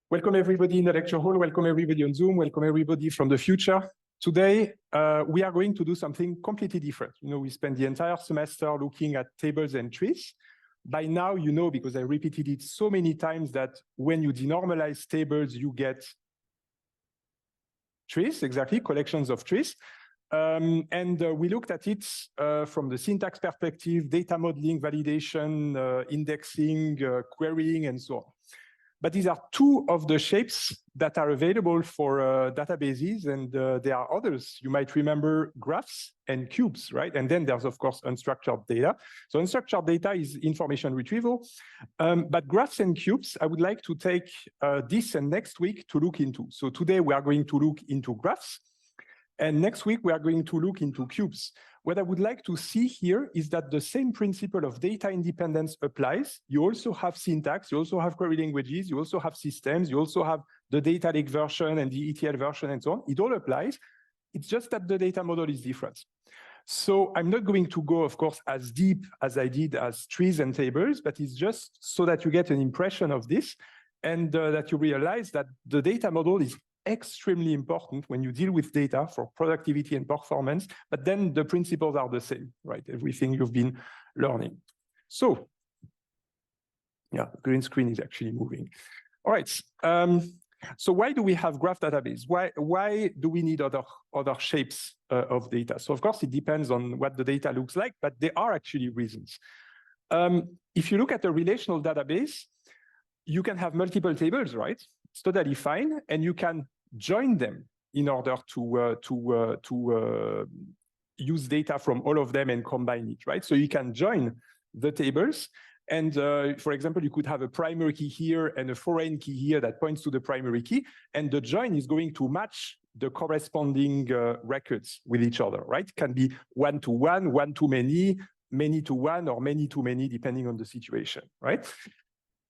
Welcome everybody in the lecture hall, welcome everybody on Zoom, welcome everybody from the future. Today, we are going to do something completely different. You know, we spent the entire semester looking at tables and trees. By now, you know, because I repeated it so many times, that when you denormalize tables, you get trees, exactly, collections of trees. We looked at it from the syntax perspective, data modeling, validation, indexing, querying, and so on. But these are two of the shapes that are available for databases, and there are others. You might remember graphs and cubes, right? And then there's, of course, unstructured data. So unstructured data is information retrieval. But graphs and cubes, I would like to take this and next week to look into. So today we are going to look into graphs, and next week we are going to look into cubes. What I would like to see here is that the same principle of data independence applies. You also have syntax, you also have query languages, you also have systems, you also have the data lake version and the ETL version and so on. It all applies. It's just that the data model is different. So I'm not going to go, of course, as deep as I did as trees and tables, but it's just so that you get an impression of this and that you realize that the data model is extremely important when you deal with data for productivity and performance, but then the principles are the same, right? Everything you've been learning. So, yeah, green screen is actually moving. All right. So why do we have graph database? Why do we need other shapes of data? So of course, it depends on what the data looks like, but there are actually reasons. If you look at a relational database, you can have multiple tables, right? It's totally fine, and you can join them in order to use data from all of them and combine it, right? So you can join the tables, and for example, you could have a primary key here and a foreign key here that points to the primary key, and the join is going to match the corresponding records with each other, right? It can be one-to-one, one-to-many, many-to-one, or many-to-many, depending on the situation, right?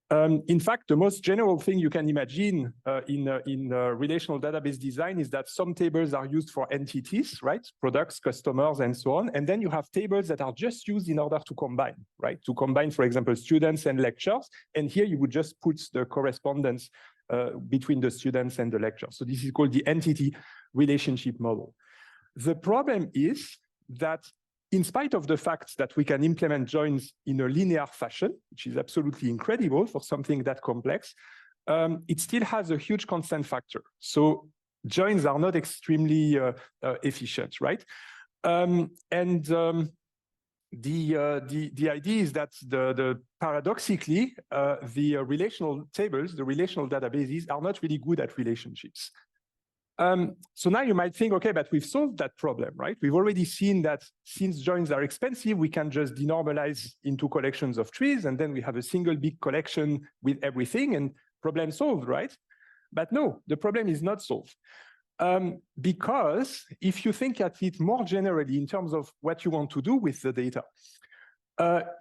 In fact, the most general thing you can imagine in relational database design is that some tables are used for entities, right? Products, customers, and so on. And then you have tables that are just used in order to combine, right? To combine, for example, students and lectures. And here you would just put the correspondence between the students and the lectures. So this is called the entity relationship model. The problem is that in spite of the fact that we can implement joins in a linear fashion, which is absolutely incredible for something that complex, it still has a huge constant factor. So joins are not extremely efficient, right? The idea is that paradoxically, the relational tables, the relational databases are not really good at relationships. So now you might think, okay, but we've solved that problem, right? We've already seen that since joins are expensive, we can just denormalize into collections of trees, and then we have a single big collection with everything, and problem solved, right? But no, the problem is not solved. Because if you think at it more generally in terms of what you want to do with the data,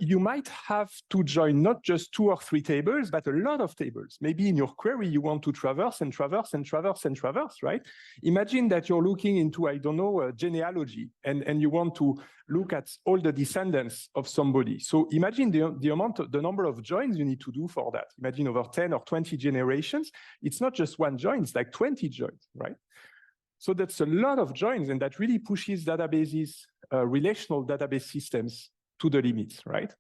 you might have to join not just 2 or 3 tables, but a lot of tables. Maybe in your query, you want to traverse and traverse and traverse and traverse, right? Imagine that you're looking into, I don't know, a genealogy, and you want to look at all the descendants of somebody. So imagine the number of joins you need to do for that. Imagine over 10 or 20 generations. It's not just one join, it's like 20 joins, right? So that's a lot of joins, and that really pushes databases, relational database systems, to the limits, right?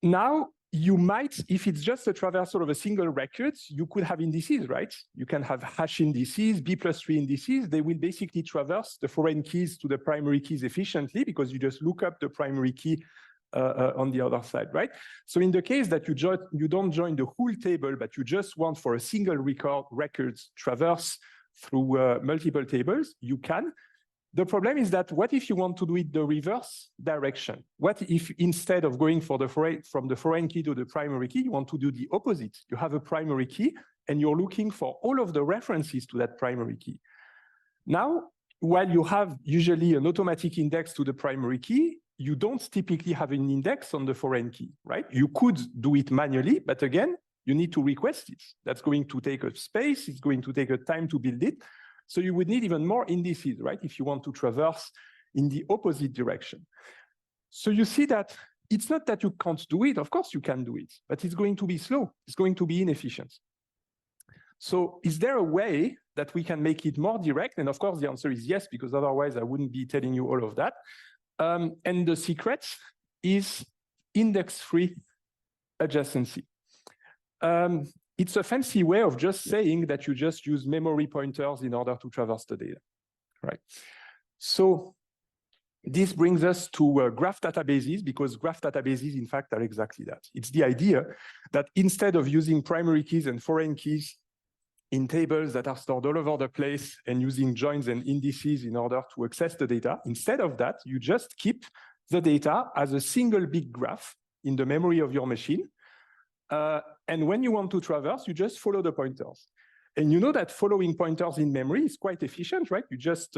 Now, you might, if it's just a traversal of a single record, you could have indices, right? You can have hash indices, B+3 indices. They will basically traverse the foreign keys to the primary keys efficiently because you just look up the primary key on the other side, right? So in the case that you don't join the whole table, but you just want for a single records traverse through multiple tables, you can. The problem is that what if you want to do it the reverse direction? What if instead of going for from the foreign key to the primary key, you want to do the opposite? You have a primary key and you're looking for all of the references to that primary key. Now, while you have usually an automatic index to the primary key, you don't typically have an index on the foreign key, right? You could do it manually, but again, you need to request it. That's going to take a space, it's going to take a time to build it. So you would need even more indices, right? If you want to traverse in the opposite direction. So you see that it's not that you can't do it. Of course you can do it, but it's going to be slow. It's going to be inefficient. So is there a way that we can make it more direct? And of course, the answer is yes, because otherwise I wouldn't be telling you all of that. And the secret is index-free adjacency. It's a fancy way of just saying that you just use memory pointers in order to traverse the data, right? So this brings us to graph databases, because graph databases, in fact, are exactly that. It's the idea that instead of using primary keys and foreign keys in tables that are stored all over the place and using joins and indices in order to access the data, instead of that, you just keep the data as a single big graph in the memory of your machine. And when you want to traverse, you just follow the pointers. And you know that following pointers in memory is quite efficient, right? You just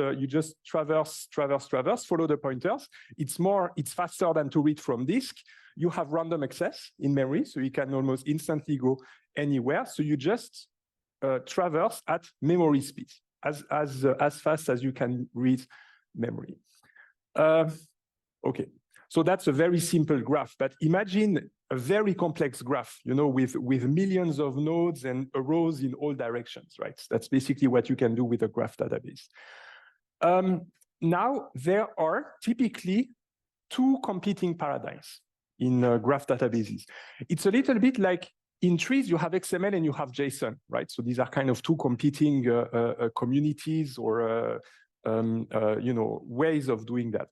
traverse, follow the pointers. It's faster than to read from disk. You have random access in memory, so you can almost instantly go anywhere. So you just traverse at memory speed, as fast as you can read memory. Okay, so that's a very simple graph, but imagine a very complex graph, you know, with millions of nodes and rows in all directions, right? That's basically what you can do with a graph database. Now, there are typically two competing paradigms in graph databases. It's a little bit like in trees, you have XML and you have JSON, right? So these are kind of two competing communities or you know, ways of doing that.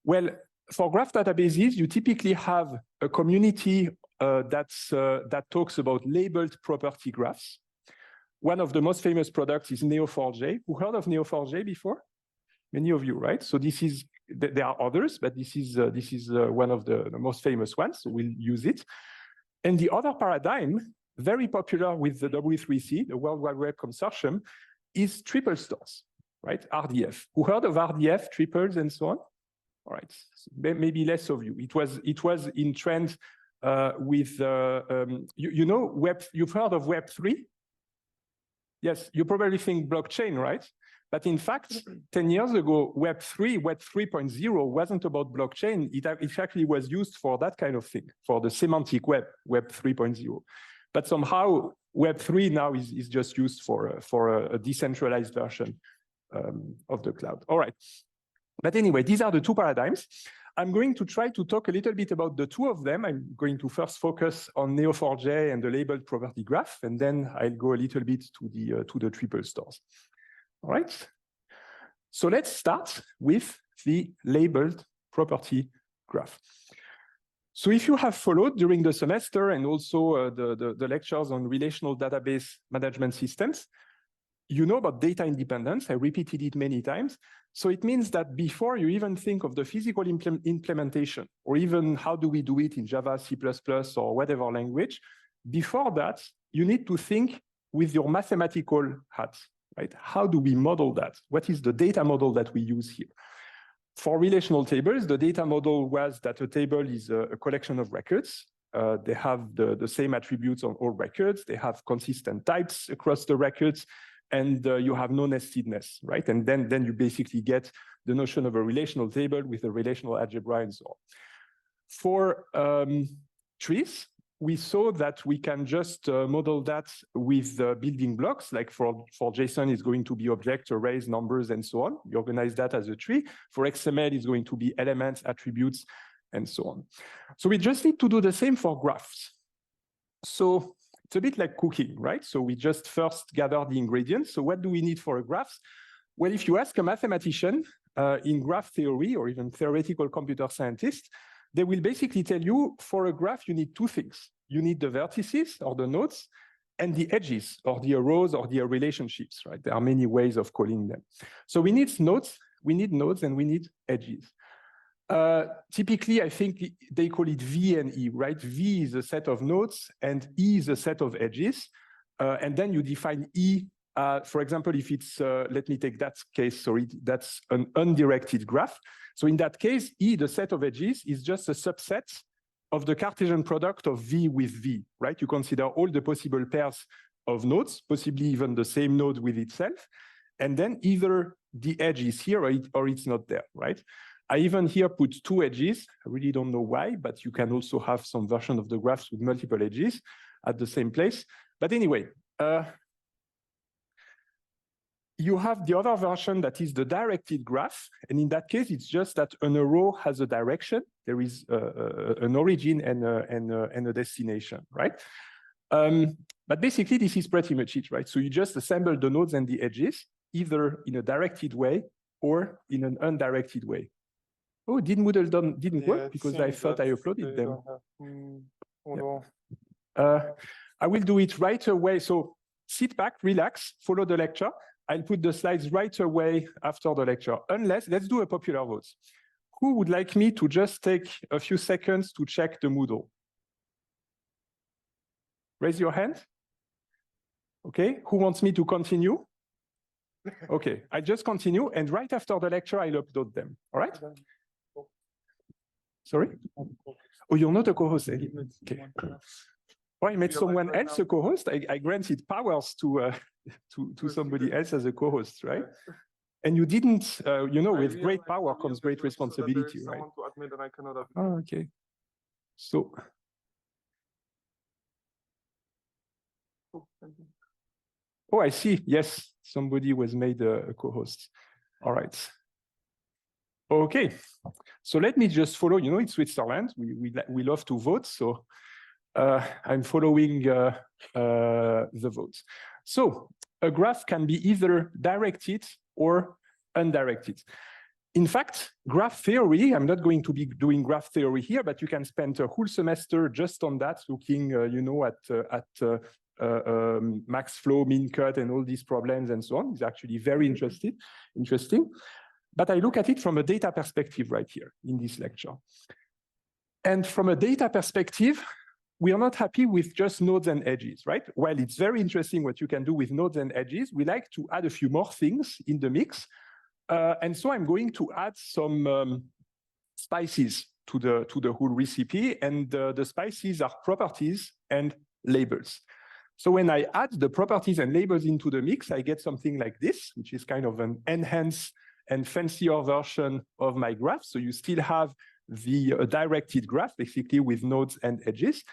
Well, for graph databases, you typically have a community that talks about labeled property graphs. One of the most famous products is Neo4j. Who heard of Neo4j before? Many of you, right? So this is, there are others, but this is one of the most famous ones, so we'll use it. And the other paradigm, very popular with the W3C, the World Wide Web Consortium, is triple stores, right? RDF. Who heard of RDF, triples, and so on? All right, so maybe less of you. It was in trend with you know you've heard of Web3? Yes, you probably think blockchain, right? But in fact, 10 years ago, Web 3.0 wasn't about blockchain. It actually was used for that kind of thing, for the semantic web, Web 3.0. But somehow Web 3 now is just used for a decentralized version of the cloud. All right. But anyway, these are the two paradigms. I'm going to try to talk a little bit about the two of them. I'm going to first focus on Neo4j and the labeled property graph, and then I'll go a little bit to the triple stores. All right. So let's start with the labeled property graph. So if you have followed during the semester and also the lectures on relational database management systems, you know about data independence. I repeated it many times. So it means that before you even think of the physical implementation, or even how do we do it in Java, C++, or whatever language, before that, you need to think with your mathematical hat, right? How do we model that? What is the data model that we use here? For relational tables, the data model was that a table is a collection of records. They have the same attributes on all records. They have consistent types across the records. And you have no nestedness, right? And then you basically get the notion of a relational table with a relational algebra and so on. For trees, we saw that we can just model that with building blocks, like for JSON, it's going to be object, arrays, numbers, and so on. You organize that as a tree. For XML, it's going to be elements, attributes, and so on. So we just need to do the same for graphs. So it's a bit like cooking, right? So we just first gather the ingredients. So what do we need for a graph? Well, if you ask a mathematician in graph theory or even theoretical computer scientist, they will basically tell you for a graph, you need two things. You need the vertices or the nodes and the edges or the rows or the relationships, right? There are many ways of calling them. So we need nodes, and we need edges. Typically, I think they call it V and E, right? V is a set of nodes and E is a set of edges. And then you define E, for example, if it's, let me take that case, sorry, that's an undirected graph. So in that case, E, the set of edges, is just a subset of the Cartesian product of V with V, right? You consider all the possible pairs of nodes, possibly even the same node with itself. And then either the edge is here or it's not there, right? I even here put 2 edges. I really don't know why, but you can also have some version of the graphs with multiple edges at the same place. But anyway, you have the other version that is the directed graph. And in that case, it's just that an arrow has a direction. There is an origin and a destination, right? But basically, this is pretty much it, right? So you just assemble the nodes and the edges, either in a directed way or in an undirected way. Oh, did Moodle didn't work because I thought I uploaded them. I will do it right away. So sit back, relax, follow the lecture. I'll put the slides right away after the lecture, unless, let's do a popular vote. Who would like me to just take a few seconds to check the Moodle? Raise your hand. Okay, who wants me to continue? Okay, I just continue, and right after the lecture, I'll upload them, all right? Sorry? Oh, you're not a co-host, Ellie. Okay. Well, I made someone else a co-host. I granted powers to somebody else as a co-host, right? And you didn't, you know, with great power comes great responsibility, right? Oh, okay. So. Oh, I see. Yes, somebody was made a co-host. All right. Okay. So let me just follow. You know, it's Switzerland. We love to vote. So I'm following the votes. So a graph can be either directed or undirected. In fact, graph theory, I'm not going to be doing graph theory here, but you can spend a whole semester just on that, looking, you know, at max flow, min cut, and all these problems and so on. It's actually very interesting. But I look at it from a data perspective right here in this lecture. And from a data perspective, we are not happy with just nodes and edges, right? While it's very interesting what you can do with nodes and edges, we like to add a few more things in the mix. And so I'm going to add some spices to the whole recipe. And the spices are properties and labels. So when I add the properties and labels into the mix, I get something like this, which is kind of an enhanced and fancier version of my graph. So you still have the directed graph, basically with nodes and edges.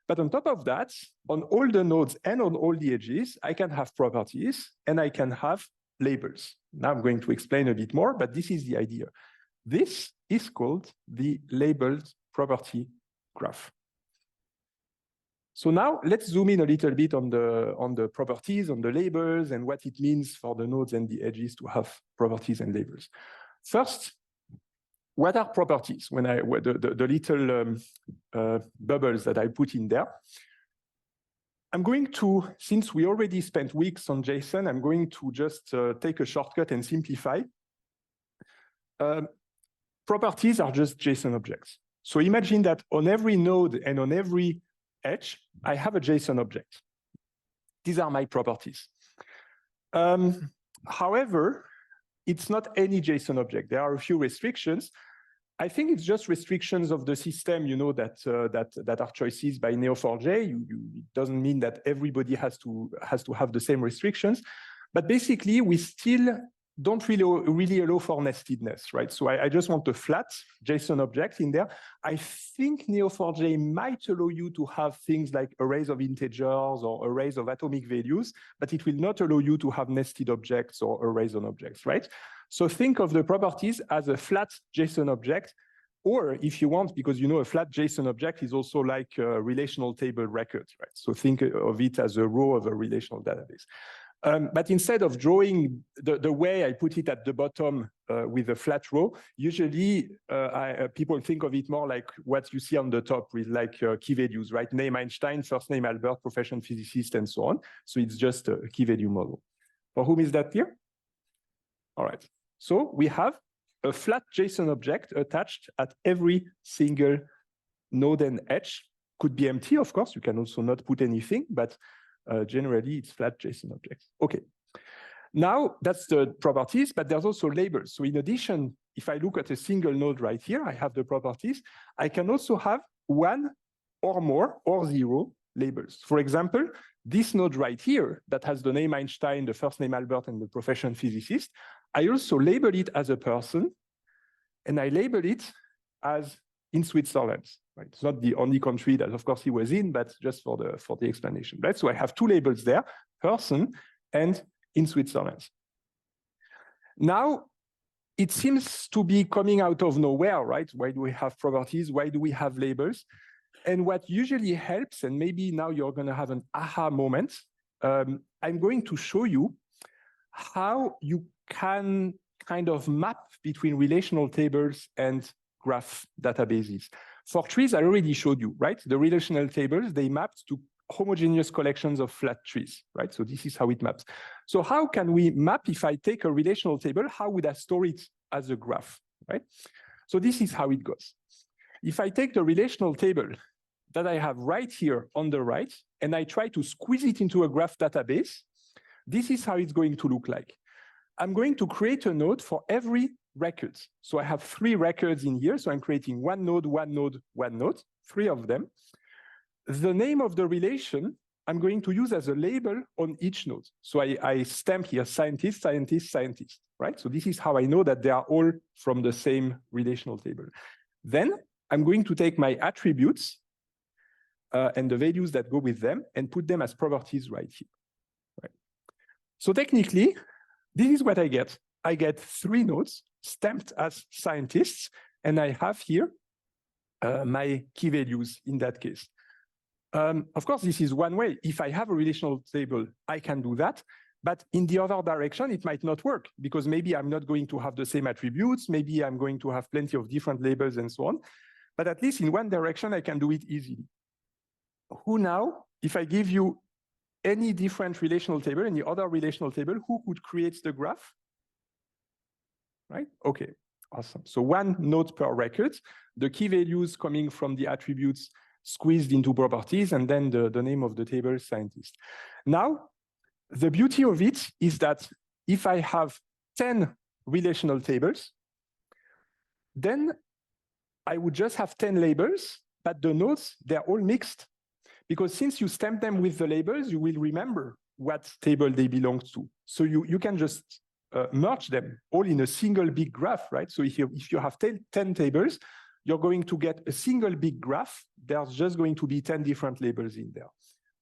But on top of that, on all the nodes and on all the edges, I can have properties and I can have labels. Now I'm going to explain a bit more, but this is the idea. This is called the labeled property graph. So now let's zoom in a little bit on the properties, on the labels, and what it means for the nodes and the edges to have properties and labels. First, what are properties? When the little bubbles that I put in there, I'm going to, since we already spent weeks on JSON, I'm going to just take a shortcut and simplify. Properties are just JSON objects. So imagine that on every node and on every edge, I have a JSON object. These are my properties. However, it's not any JSON object. There are a few restrictions. I think it's just restrictions of the system, you know, that are choices by Neo4j. It doesn't mean that everybody has to have the same restrictions. But basically, we still don't really allow for nestedness, right? So I just want a flat JSON object in there. I think Neo4j might allow you to have things like arrays of integers or arrays of atomic values, but it will not allow you to have nested objects or arrays on objects, right? So think of the properties as a flat JSON object, or if you want, because you know a flat JSON object is also like a relational table record, right? So think of it as a row of a relational database. But instead of drawing the way I put it at the bottom with a flat row, usually people think of it more like what you see on the top with like key values, right? Name Einstein, first name Albert, profession physicist, and so on. So it's just a key value model. For whom is that clear? All right. So we have a flat JSON object attached at every single node and edge. Could be empty, of course. You can also not put anything, but generally, it's flat JSON objects. Okay. Now, that's the properties, but there's also labels. So in addition, if I look at a single node right here, I have the properties. I can also have one or more or zero labels. For example, this node right here that has the name Einstein, the first name Albert, and the profession physicist, I also label it as a person, and I label it as in Switzerland. Right? It's not the only country that, of course, he was in, but just for the explanation. Right? So I have two labels there, person and in Switzerland. Now, it seems to be coming out of nowhere, right? Why do we have properties? Why do we have labels? And what usually helps, and maybe now you're going to have an aha moment, I'm going to show you how you can kind of map between relational tables and graph databases. For trees, I already showed you, right? The relational tables, they mapped to homogeneous collections of flat trees, right? So this is how it maps. So how can we map? If I take a relational table, how would I store it as a graph, right? So this is how it goes. If I take the relational table that I have right here on the right, and I try to squeeze it into a graph database, this is how it's going to look like. I'm going to create a node for every record. So I have 3 records in here. So I'm creating one node, one node, one node, 3 of them. The name of the relation I'm going to use as a label on each node. So I stamp here scientist, scientist, scientist, right? So this is how I know that they are all from the same relational table. Then I'm going to take my attributes and the values that go with them and put them as properties right here. Right? So technically, this is what I get. I get 3 nodes stamped as scientists, and I have here my key values in that case. Of course, this is one way. If I have a relational table, I can do that. But in the other direction, it might not work because maybe I'm not going to have the same attributes. Maybe I'm going to have plenty of different labels and so on. But at least in one direction, I can do it easily. Who now, if I give you any different relational table, any other relational table, who could create the graph? Right? Okay, awesome. So 1 node per record, the key values coming from the attributes squeezed into properties, and then the name of the table, scientist. Now, the beauty of it is that if I have 10 relational tables, then I would just have 10 labels, but the nodes, they're all mixed. Because since you stamp them with the labels, you will remember what table they belong to. So you can just merge them all in a single big graph, right? So if you have 10 tables, you're going to get a single big graph. There's just going to be 10 different labels in there.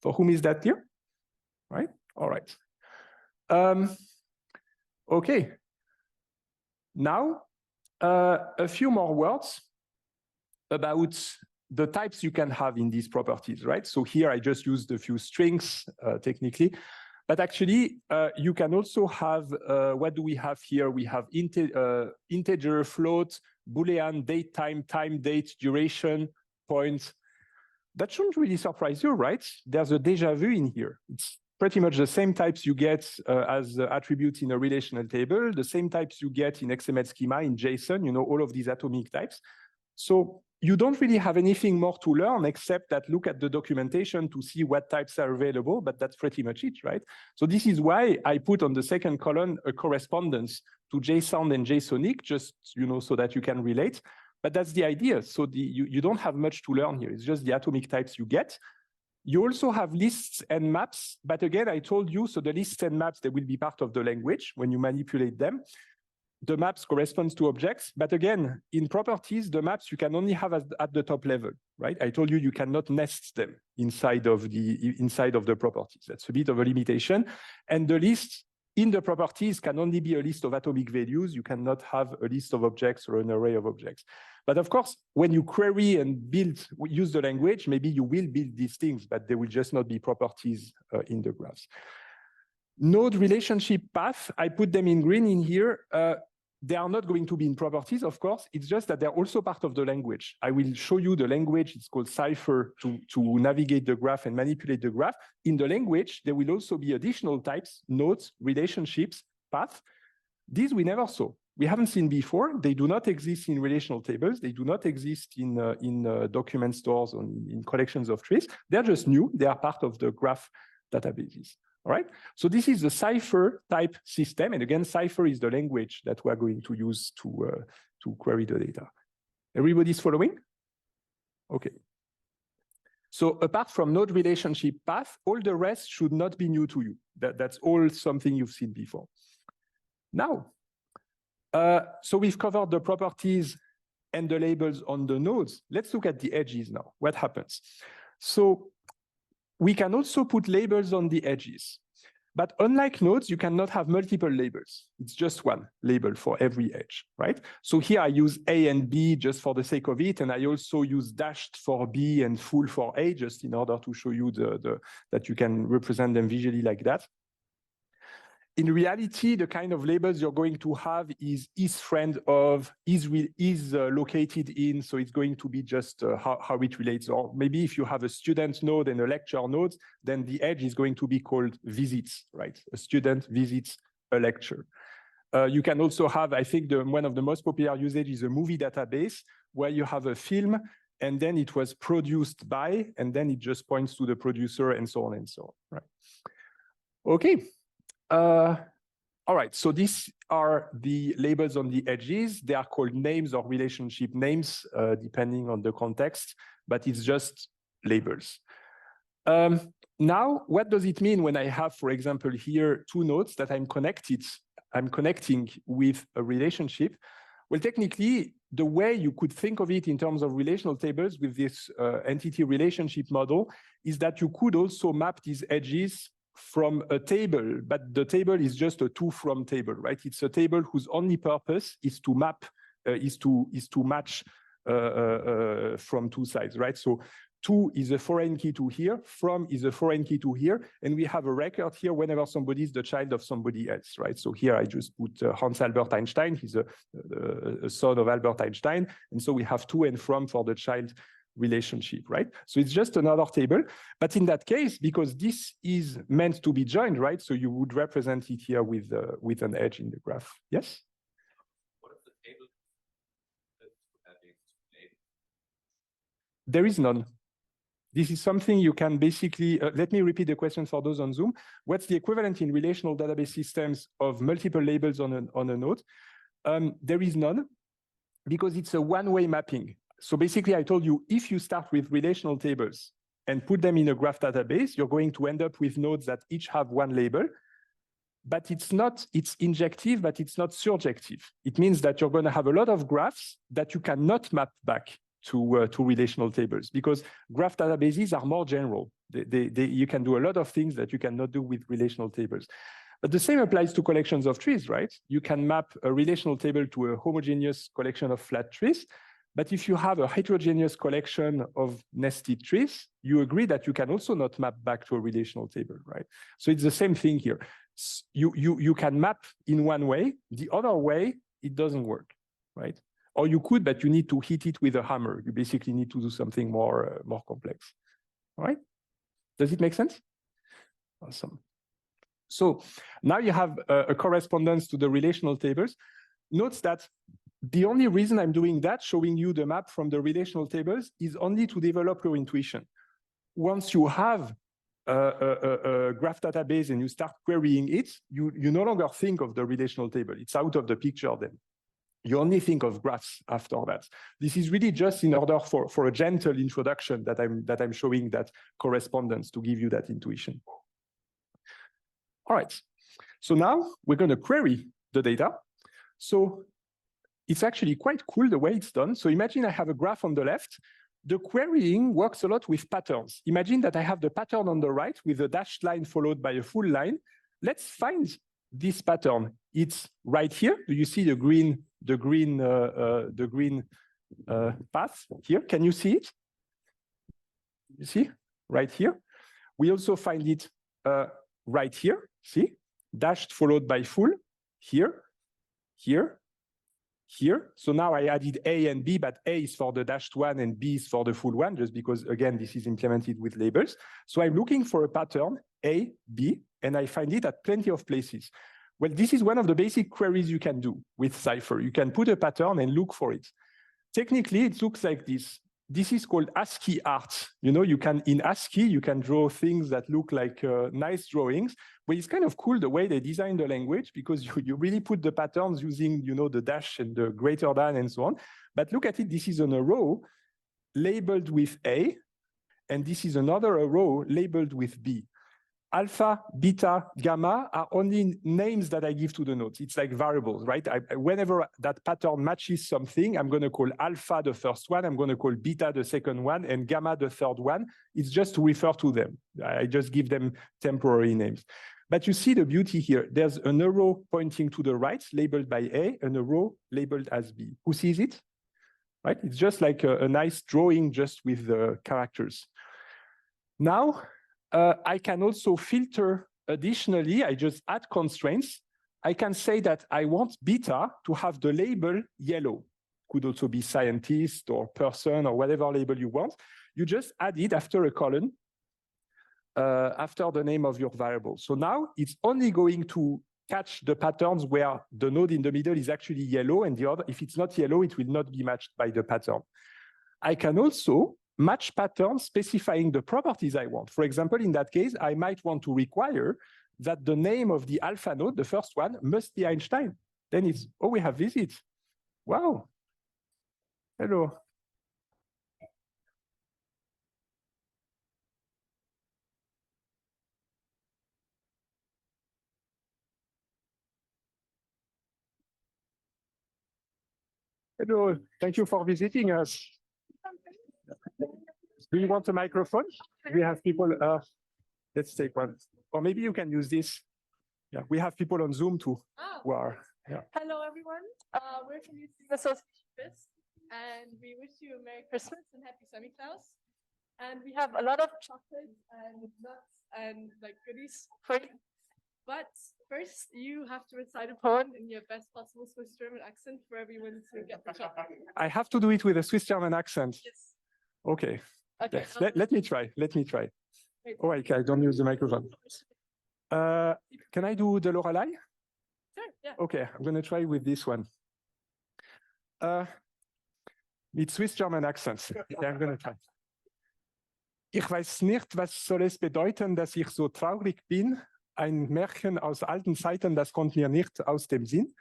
For whom is that clear? Right? All right. Okay. Now, a few more words about the types you can have in these properties, right? So here I just used a few strings technically, but actually you can also have, what do we have here? We have integer, float, Boolean, date, time, date, duration, point. That shouldn't really surprise you, right? There's a déjà vu in here. It's pretty much the same types you get as attributes in a relational table, the same types you get in XML schema, in JSON, you know, all of these atomic types. So you don't really have anything more to learn except that look at the documentation to see what types are available, but that's pretty much it, right? So this is why I put on the second column a correspondence to JSON and JSONic, just, you know, so that you can relate. But that's the idea. So you don't have much to learn here. It's just the atomic types you get. You also have lists and maps. But again, I told you, so the lists and maps, they will be part of the language when you manipulate them. The maps corresponds to objects, but again, in properties, the maps you can only have at the top level, right? I told you you cannot nest them inside of the properties. That's a bit of a limitation. And the list in the properties can only be a list of atomic values. You cannot have a list of objects or an array of objects. But of course, when you query and use the language, maybe you will build these things, but they will just not be properties in the graphs. Node relationship path, I put them in green in here. They are not going to be in properties, of course. It's just that they're also part of the language. I will show you the language. It's called Cipher to navigate the graph and manipulate the graph. In the language, there will also be additional types, nodes, relationships, path. These we never saw. We haven't seen before. They do not exist in relational tables. They do not exist in document stores or in collections of trees. They're just new. They are part of the graph databases. All right, so this is the Cipher type system. And again, Cipher is the language that we're going to use to query the data. Everybody's following? Okay. So apart from node relationship path, all the rest should not be new to you. That's all something you've seen before. Now, So we've covered the properties and the labels on the nodes. Let's look at the edges now. What happens? So we can also put labels on the edges. But unlike nodes, you cannot have multiple labels. It's just one label for every edge, right? So here I use A and B just for the sake of it, and I also use dashed for B and full for A, just in order to show you that you can represent them visually like that. In reality, the kind of labels you're going to have is friend of, is located in, so it's going to be just how it relates. Or maybe if you have a student node and a lecture node, then the edge is going to be called visits, right? A student visits a lecture. You can also have, I think one of the most popular usage is a movie database, where you have a film and then it was produced by, and then it just points to the producer and so on and so on, right? Okay. All right, so these are the labels on the edges. They are called names or relationship names, depending on the context, but it's just labels. Now, what does it mean when I have, for example, here two nodes that I'm connecting with a relationship? Well, technically, the way you could think of it in terms of relational tables with this entity relationship model is that you could also map these edges from a table, but the table is just a to-from table, right? It's a table whose only purpose is to map, is to match from two sides, right? So to is a foreign key to here, from is a foreign key to here, and we have a record here whenever somebody is the child of somebody else, right? So here I just put Hans Albert Einstein. He's a son of Albert Einstein, and so we have to and from for the child relationship, right? So it's just another table, but in that case, because this is meant to be joined, right? So you would represent it here with an edge in the graph. Yes? What is the table that having made? There is none. This is something you can basically, let me repeat the question for those on Zoom. What's the equivalent in relational database systems of multiple labels on a node? There is none, because it's a one-way mapping. So basically, I told you, if you start with relational tables and put them in a graph database, you're going to end up with nodes that each have one label. But it's injective, but it's not surjective. It means that you're going to have a lot of graphs that you cannot map back to relational tables, because graph databases are more general. You can do a lot of things that you cannot do with relational tables. But the same applies to collections of trees, right? You can map a relational table to a homogeneous collection of flat trees. But if you have a heterogeneous collection of nested trees, you agree that you can also not map back to a relational table, right? So it's the same thing here. You can map in one way. The other way, it doesn't work, right? Or you could, but you need to hit it with a hammer. You basically need to do something more complex, all right? Does it make sense? Awesome. So now you have a correspondence to the relational tables. Note that the only reason I'm doing that, showing you the map from the relational tables, is only to develop your intuition. Once you have a graph database and you start querying it, you no longer think of the relational table. It's out of the picture then. You only think of graphs after that. This is really just in order for a gentle introduction that I'm showing that correspondence to give you that intuition. All right. So now we're going to query the data. So it's actually quite cool the way it's done. So imagine I have a graph on the left. The querying works a lot with patterns. Imagine that I have the pattern on the right with a dashed line followed by a full line. Let's find this pattern. It's right here. Do you see the green path here? Can you see it? You see? Right here. We also find it right here. See? Dashed followed by full. Here, here, here. So now I added A and B, but A is for the dashed one and B is for the full one, just because, again, this is implemented with labels. So I'm looking for a pattern, A, B, and I find it at plenty of places. Well, this is one of the basic queries you can do with Cypher. You can put a pattern and look for it. Technically, it looks like this. This is called ASCII art. You know, in ASCII, you can draw things that look like nice drawings, but it's kind of cool the way they design the language, because you really put the patterns using, you know, the dash and the greater than and so on. But look at it, this is an arrow labeled with A, and this is another arrow labeled with B. Alpha, beta, gamma are only names that I give to the nodes. It's like variables, right? Whenever that pattern matches something, I'm going to call alpha the first one, I'm going to call beta the second one, and gamma the third one. It's just to refer to them. I just give them temporary names. But you see the beauty here. There's an arrow pointing to the right, labeled by A, and a row labeled as B. Who sees it? Right? It's just like a nice drawing just with the characters. Now, I can also filter additionally. I just add constraints. I can say that I want beta to have the label yellow. Could also be scientist or person or whatever label you want. You just add it after a colon, after the name of your variable. So now it's only going to catch the patterns where the node in the middle is actually yellow, and the other, if it's not yellow, it will not be matched by the pattern. I can also match patterns specifying the properties I want. For example, in that case, I might want to require that the name of the alpha node, the first one, must be Einstein. Then it's, oh, we have visit. Wow. Hello. Hello, thank you for visiting us. Do you want a microphone? We have people, let's take one. Or maybe you can use this. Yeah, we have people on Zoom too. Oh. Who are, yeah. Hello, everyone. We're from the Association, and we wish you a Merry Christmas and Happy Samichlaus. And we have a lot of chocolate and nuts and like goodies for you. But first, you have to recite a poem in your best possible Swiss German accent for everyone to get the chocolate. I have to do it with a Swiss German accent. Yes. Okay. Okay. Yes. Let me try. Let me try. Wait. Oh, I don't use the microphone. Can I do the Lorelei? Sure, yeah. Okay, I'm going to try with this one. Mit Swiss German accent. Yeah, I'm going to try. Ich weiß nicht, was soll es bedeuten, dass ich so traurig bin. Ein Märchen aus alten Zeiten, das kommt mir nicht aus dem Sinn.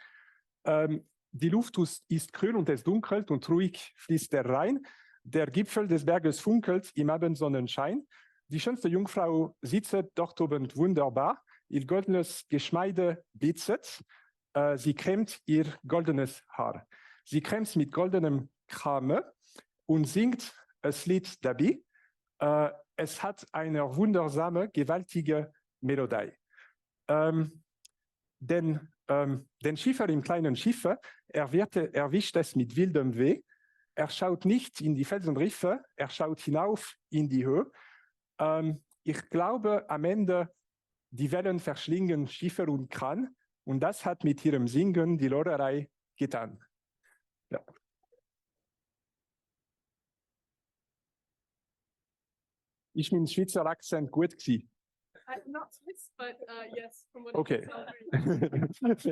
Die Luft ist kühl und es dunkelt und ruhig fließt der Rhein. Der Gipfel des Berges funkelt im Abendsonnenschein. Die schönste Jungfrau sitzt dort oben wunderbar. Ihr goldenes Geschmeide blitzet. Sie kämmt ihr goldenes Haar. Sie kämmt mit goldenem Krame und singt das Lied dabei. Es hat eine wundersame, gewaltige Melodie. Den Schiffer im kleinen Schiffe, erwischt es mit wildem Weh. Er schaut nicht in die Felsenriffe, er schaut hinauf in die Höhe. Ich glaube, am Ende, die Wellen verschlingen Schiffer und Kran. Und das hat mit ihrem Singen die Lorelei getan. Ja. Ist mein Schweizer Akzent gut gewesen? Not Swiss, but yes, from what Okay. it sounds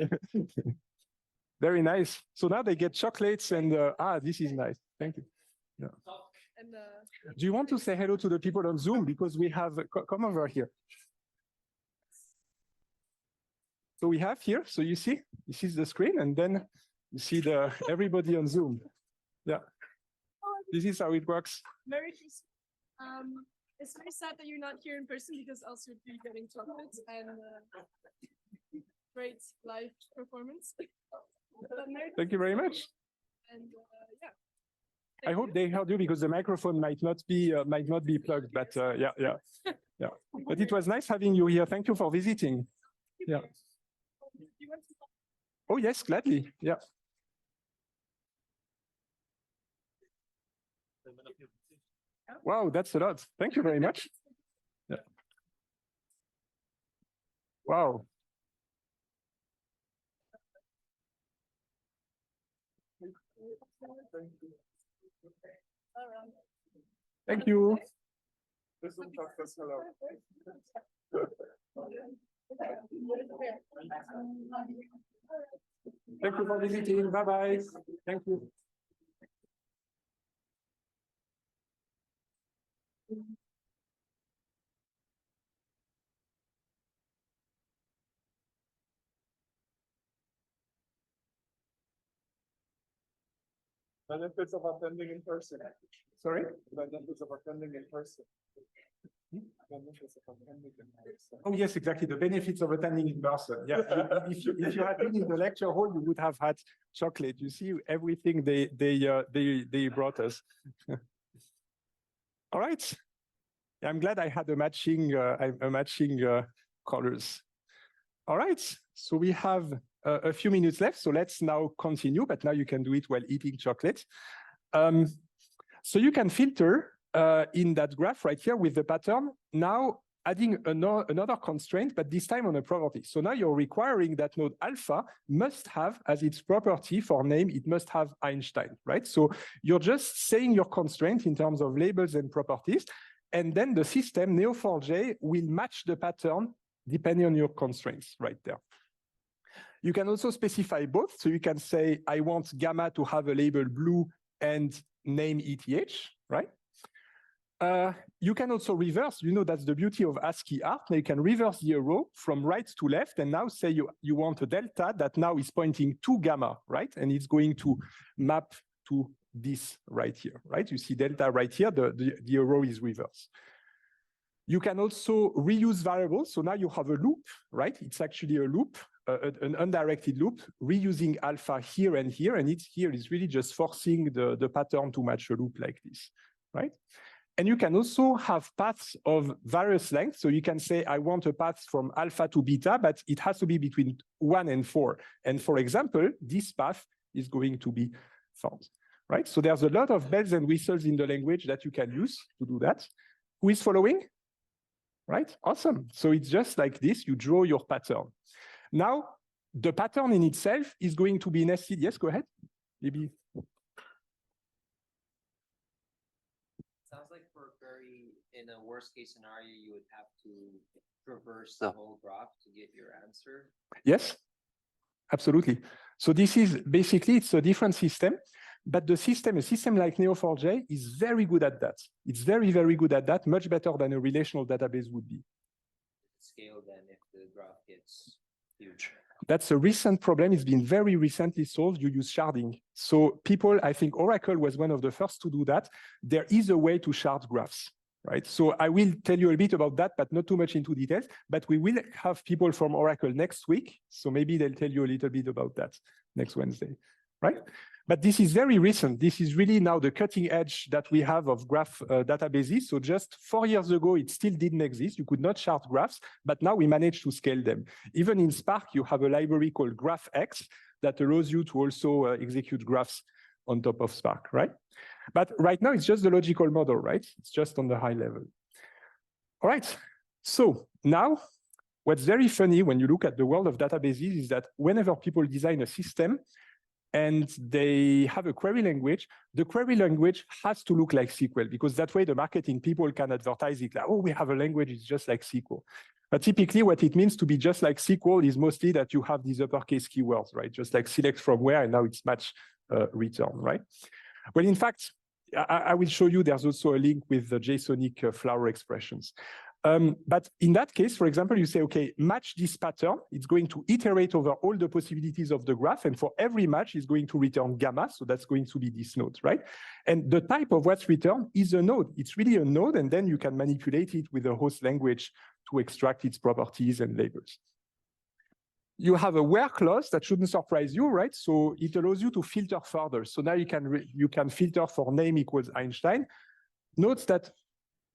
Very nice. So now they get chocolates and this is nice. Thank you. Yeah. and, Do you want to say hello to the people on Zoom? Because we have, come over here. So we have here, so you see, this is the screen, and then you see everybody on Zoom. Yeah. This is how it works. Merry Christmas. It's very sad that you're not here in person because else you'd be getting chocolates and great live performance. Thank you very much. And yeah. I hope they heard you because the microphone might not be plugged, but yeah. But it was nice having you here. Thank you for visiting. Yeah. Oh yes, gladly. Yeah. Wow, that's a lot. Thank you very much. Yeah. Wow. Thank you. Thank you for visiting. Bye-bye. Thank you. Benefits of attending in person. Sorry? Benefits of attending in person. Oh yes, exactly. The benefits of attending in person. Yeah, if you had been in the lecture hall, you would have had chocolate. You see everything they brought us. All right. I'm glad I had a matching colors. All right. So we have a few minutes left. So let's now continue. But now you can do it while eating chocolate. So you can filter in that graph right here with the pattern. Now adding another constraint, but this time on a property. So now you're requiring that node alpha must have as its property for name, it must have Einstein, right? So you're just saying your constraint in terms of labels and properties. And then the system, Neo4j, will match the pattern depending on your constraints right there. You can also specify both. So you can say, I want gamma to have a label blue and name ETH, right? You can also reverse, that's the beauty of ASCII art. Now you can reverse the arrow from right to left and now say you want a delta that now is pointing to gamma, right? And it's going to map to this right here, right? You see delta right here, the arrow is reversed. You can also reuse variables. So now you have a loop, right? It's actually a loop, an undirected loop, reusing alpha here and here. And here is really just forcing the pattern to match a loop like this, right? And you can also have paths of various lengths. So you can say, I want a path from alpha to beta, but it has to be between 1 and 4. And for example, this path is going to be found, right? So there's a lot of bells and whistles in the language that you can use to do that. Who is following? Right? Awesome. So it's just like this. You draw your pattern. Now, the pattern in itself is going to be nested. Yes, go ahead. Maybe. Sounds like in a worst case scenario, you would have to traverse the whole graph to get your answer. Yes, absolutely. So this is basically, it's a different system, but a system like Neo4j is very good at that. It's very, very good at that, much better than a relational database would be. Scale then if the graph gets huge. That's a recent problem. It's been very recently solved. You use sharding. So people, I think Oracle was one of the first to do that. There is a way to shard graphs, right? So I will tell you a bit about that, but not too much into details. But we will have people from Oracle next week. So maybe they'll tell you a little bit about that next Wednesday, right? But this is very recent. This is really now the cutting edge that we have of graph databases. So just 4 years ago, it still didn't exist. You could not shard graphs, but now we managed to scale them. Even in Spark, you have a library called GraphX that allows you to also execute graphs on top of Spark, right? But right now, it's just the logical model, right? It's just on the high level. All right. So now, what's very funny when you look at the world of databases is that whenever people design a system, and they have a query language, the query language has to look like SQL because that way the marketing people can advertise it like, oh, we have a language, it's just like SQL. But typically what it means to be just like SQL is mostly that you have these uppercase keywords, right? Just like select from where, and now it's match return, right? Well, in fact, I will show you there's also a link with the JSONic flower expressions. But in that case, for example, you say, okay, match this pattern. It's going to iterate over all the possibilities of the graph. And for every match, it's going to return gamma. So that's going to be this node, right? And the type of what's returned is a node. It's really a node. And then you can manipulate it with a host language to extract its properties and labels. You have a where clause that shouldn't surprise you, right? So it allows you to filter further. So now you can filter for name equals Einstein. Note that,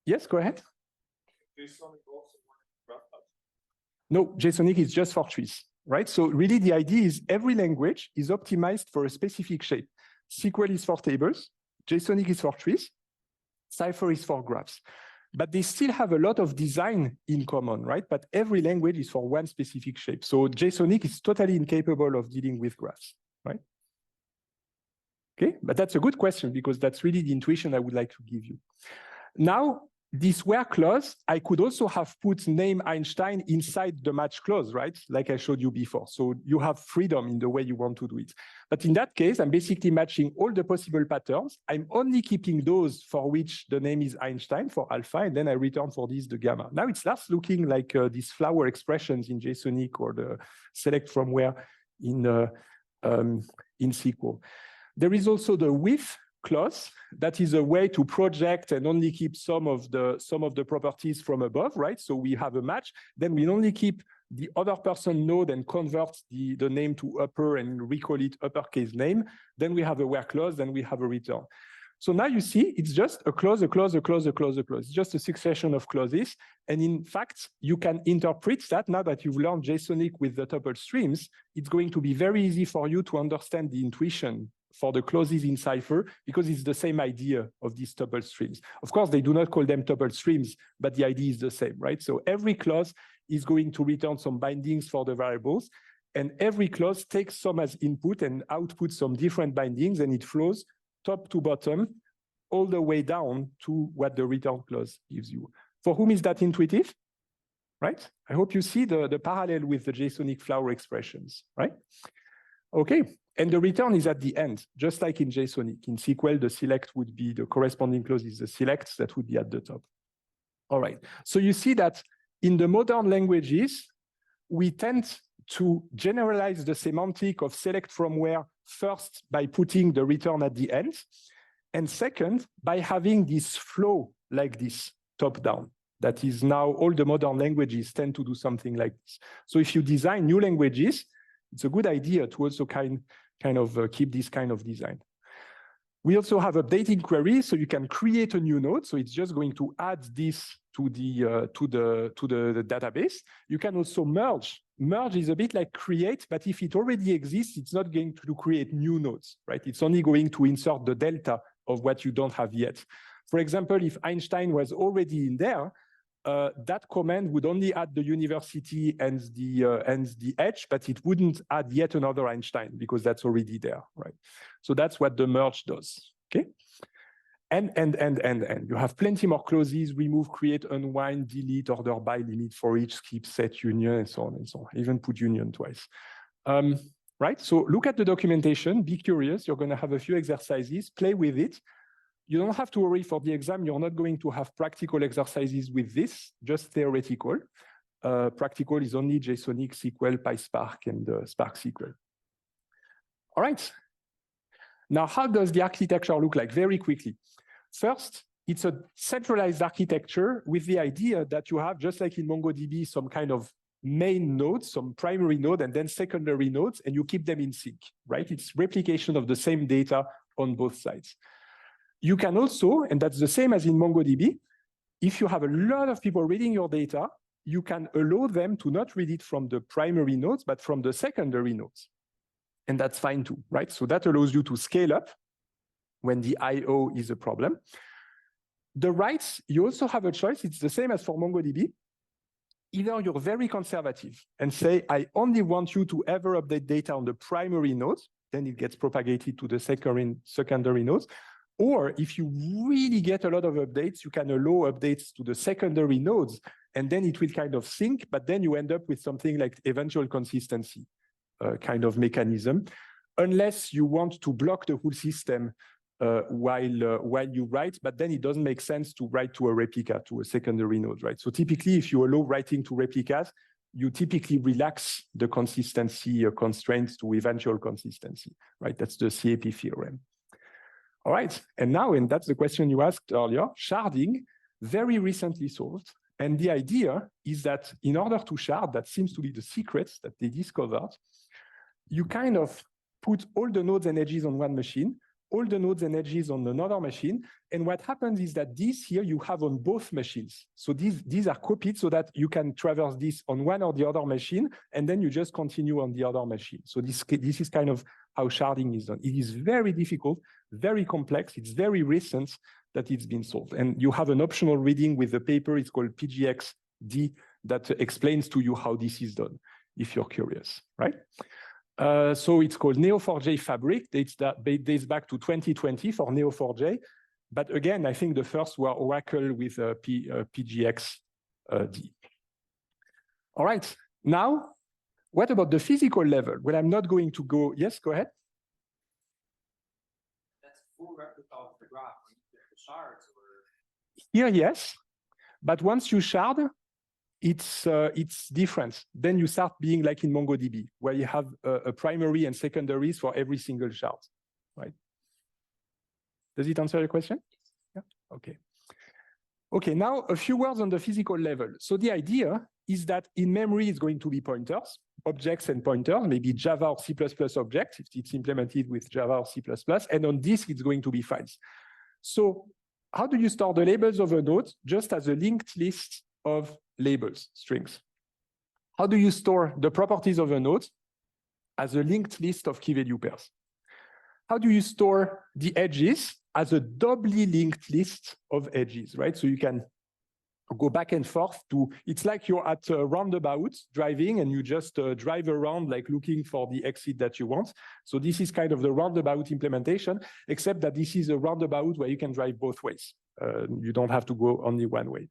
yes, go ahead. No, JSONic is just for trees, right? So really the idea is every language is optimized for a specific shape. SQL is for tables, JSONic is for trees, Cipher is for graphs. But they still have a lot of design in common, right? But every language is for one specific shape. So JSONic is totally incapable of dealing with graphs, right? Okay, but that's a good question because that's really the intuition I would like to give you. Now, this where clause, I could also have put name Einstein inside the match clause, right? Like I showed you before. So you have freedom in the way you want to do it. But in that case, I'm basically matching all the possible patterns. I'm only keeping those for which the name is Einstein for alpha, and then I return for this the gamma. Now it starts looking like these flower expressions in JSONic or the select from where in SQL. There is also the with clause. That is a way to project and only keep some of the properties from above, right? So we have a match. Then we only keep the other person node and convert the name to upper and recall it uppercase name. Then we have a where clause, then we have a return. So now you see, it's just a clause, a clause, a clause, a clause, a clause. It's just a succession of clauses. And in fact, you can interpret that now that you've learned JSONic with the tuple streams, it's going to be very easy for you to understand the intuition for the clauses in Cypher, because it's the same idea of these tuple streams. Of course, they do not call them tuple streams, but the idea is the same, right? So every clause is going to return some bindings for the variables, and every clause takes some as input and outputs some different bindings, and it flows top to bottom, all the way down to what the return clause gives you. For whom is that intuitive, right? I hope you see the parallel with the JSONic flower expressions, right? Okay, and the return is at the end, just like in JSONic. In SQL, the select would be the corresponding clause is the select that would be at the top. All right, so you see that in the modern languages, we tend to generalize the semantic of select from where first by putting the return at the end, and second by having this flow like this top down. That is now all the modern languages tend to do something like this. So if you design new languages, it's a good idea to also kind of keep this kind of design. We also have updating queries, so you can create a new node. So it's just going to add this to the database. You can also merge. Merge is a bit like create, but if it already exists, it's not going to create new nodes, right? It's only going to insert the delta of what you don't have yet. For example, if Einstein was already in there, that command would only add the university and the edge, but it wouldn't add yet another Einstein because that's already there, right? So that's what the merge does, okay? And you have plenty more clauses: remove, create, unwind, delete, order by, limit for each, skip, set, union, and so on and so on. I even put union twice. Right, so look at the documentation, be curious. You're gonna have a few exercises, play with it. You don't have to worry for the exam. You're not going to have practical exercises with this, just theoretical. Practical is only JSONic, SQL, PySpark, and Spark SQL. All right. Now, how does the architecture look like? Very quickly. First, it's a centralized architecture with the idea that you have, just like in MongoDB, some kind of main nodes, some primary node, and then secondary nodes, and you keep them in sync, right? It's replication of the same data on both sides. You can also, and that's the same as in MongoDB, if you have a lot of people reading your data, you can allow them to not read it from the primary nodes, but from the secondary nodes. And that's fine too, right? So that allows you to scale up when the I/O is a problem. The writes, you also have a choice. It's the same as for MongoDB. Either you're very conservative and say, I only want you to ever update data on the primary nodes, then it gets propagated to the secondary nodes. Or if you really get a lot of updates, you can allow updates to the secondary nodes, and then it will kind of sync, but then you end up with something like eventual consistency kind of mechanism, unless you want to block the whole system while you write, but then it doesn't make sense to write to a replica, to a secondary node, right? So typically, if you allow writing to replicas, you typically relax the consistency constraints to eventual consistency, right? That's the CAP theorem. All right, and now, and that's the question you asked earlier, sharding, very recently solved. And the idea is that in order to shard, that seems to be the secret that they discovered, you kind of put all the nodes and edges on one machine, all the nodes and edges on another machine. And what happens is that these here you have on both machines. So these are copied so that you can traverse this on one or the other machine, and then you just continue on the other machine. So this is kind of how sharding is done. It is very difficult, very complex. It's very recent that it's been solved. And you have an optional reading with the paper. It's called PGXD that explains to you how this is done, if you're curious, right? So it's called Neo4j Fabric. Dates back to 2020 for Neo4j. But again, I think the first were Oracle with PGXD. All right, now, what about the physical level? Well, I'm not going to go, yes, go ahead. That's full replica of the graph, the shards or... Here, yes, but once you shard, it's different. Then you start being like in MongoDB, where you have a primary and secondaries for every single shard, right? Does it answer your question? Yeah, okay. Okay, now a few words on the physical level. So the idea is that in memory it's going to be pointers, objects and pointers, maybe Java or C++ objects, if it's implemented with Java or C++, and on disk it's going to be files. So how do you store the labels of a node? Just as a linked list of labels, strings. How do you store the properties of a node? As a linked list of key value pairs. How do you store the edges? As a doubly linked list of edges, right? So you can go back and forth to, it's like you're at a roundabout driving and you just drive around like looking for the exit that you want. So this is kind of the roundabout implementation, except that this is a roundabout where you can drive both ways. You don't have to go only one way.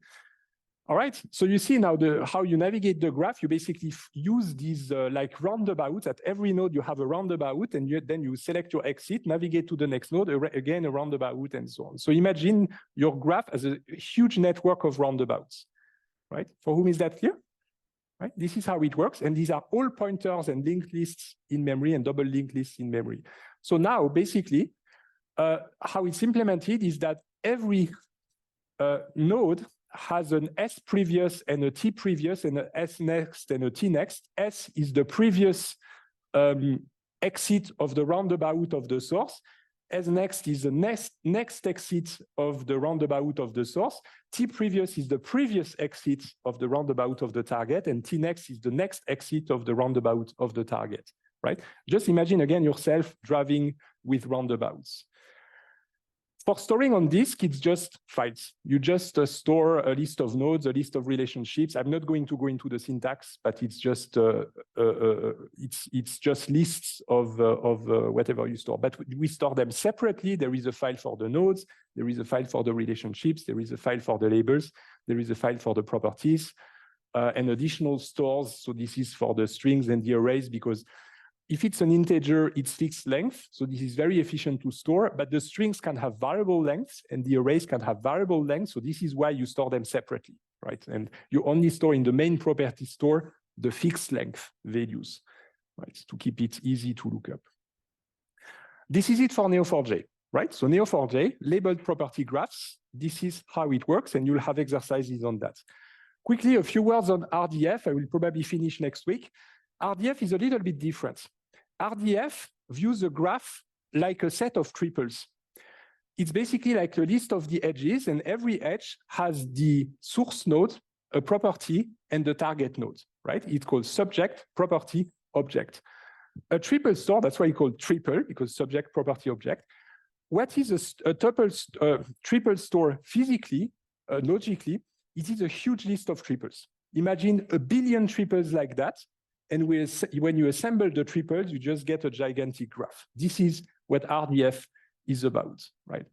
All right, so you see now how you navigate the graph. You basically use these like roundabouts. At every node, you have a roundabout, and then you select your exit, navigate to the next node, again, a roundabout, and so on. So imagine your graph as a huge network of roundabouts, right? For whom is that clear? Right? This is how it works, and these are all pointers and linked lists in memory and double linked lists in memory. So now, basically, how it's implemented is that every node has an S previous and a T previous and a S next and a T next. S is the previous exit of the roundabout of the source. S next is the next exit of the roundabout of the source. T previous is the previous exit of the roundabout of the target, and T next is the next exit of the roundabout of the target, right? Just imagine again yourself driving with roundabouts. For storing on disk, it's just files. You just store a list of nodes, a list of relationships. I'm not going to go into the syntax, but it's just lists of whatever you store. But we store them separately. There is a file for the nodes. There is a file for the relationships. There is a file for the labels. There is a file for the properties, and additional stores. So this is for the strings and the arrays, because if it's an integer, it's fixed length. So this is very efficient to store, but the strings can have variable lengths and the arrays can have variable lengths. So this is why you store them separately, right? And you only store in the main property store the fixed length values, right? To keep it easy to look up. This is it for Neo4j, right? So Neo4j, labeled property graphs. This is how it works, and you'll have exercises on that. Quickly, a few words on RDF. I will probably finish next week. RDF is a little bit different. RDF views a graph like a set of triples. It's basically like a list of the edges, and every edge has the source node, a property, and the target node, right? It's called subject, property, object. A triple store, that's why it's called triple, because subject, property, object. What is a triple store physically, logically? It is a huge list of triples. Imagine a billion triples like that. And when you assemble the triples, you just get a gigantic graph. This is what RDF is about, right?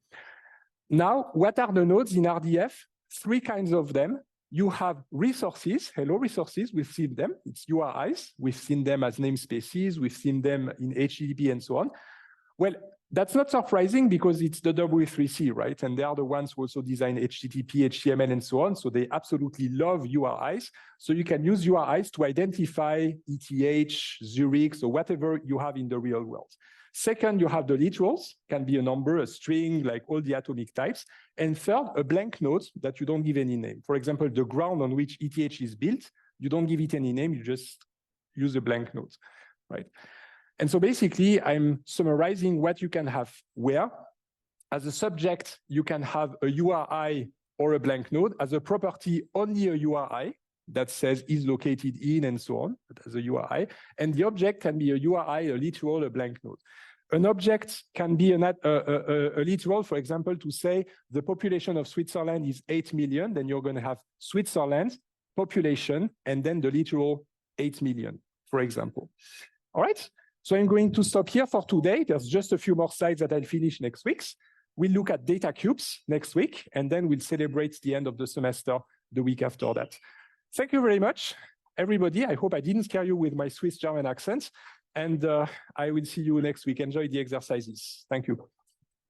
Now, what are the nodes in RDF? Three kinds of them. You have resources. Hello, resources. We've seen them. It's URIs. We've seen them as namespaces. We've seen them in HTTP and so on. Well, that's not surprising because it's the W3C, right? And they are the ones who also design HTTP, HTML, and so on. So they absolutely love URIs. So you can use URIs to identify ETH, Zurich, so whatever you have in the real world. Second, you have the literals, can be a number, a string, like all the atomic types. And third, a blank node that you don't give any name. For example, the ground on which ETH is built, you don't give it any name, you just use a blank node, right? And so basically, I'm summarizing what you can have where. As a subject, you can have a URI or a blank node. As a property, only a URI that says is located in and so on, but as a URI. And the object can be a URI, a literal, a blank node. An object can be a literal, for example, to say the population of Switzerland is 8 million, then you're going to have Switzerland, population, and then the literal 8 million, for example. All right? So I'm going to stop here for today. There's just a few more slides that I'll finish next week. We'll look at data cubes next week, and then we'll celebrate the end of the semester the week after that. Thank you very much, everybody. I hope I didn't scare you with my Swiss German accent, and I will see you next week. Enjoy the exercises. Thank you.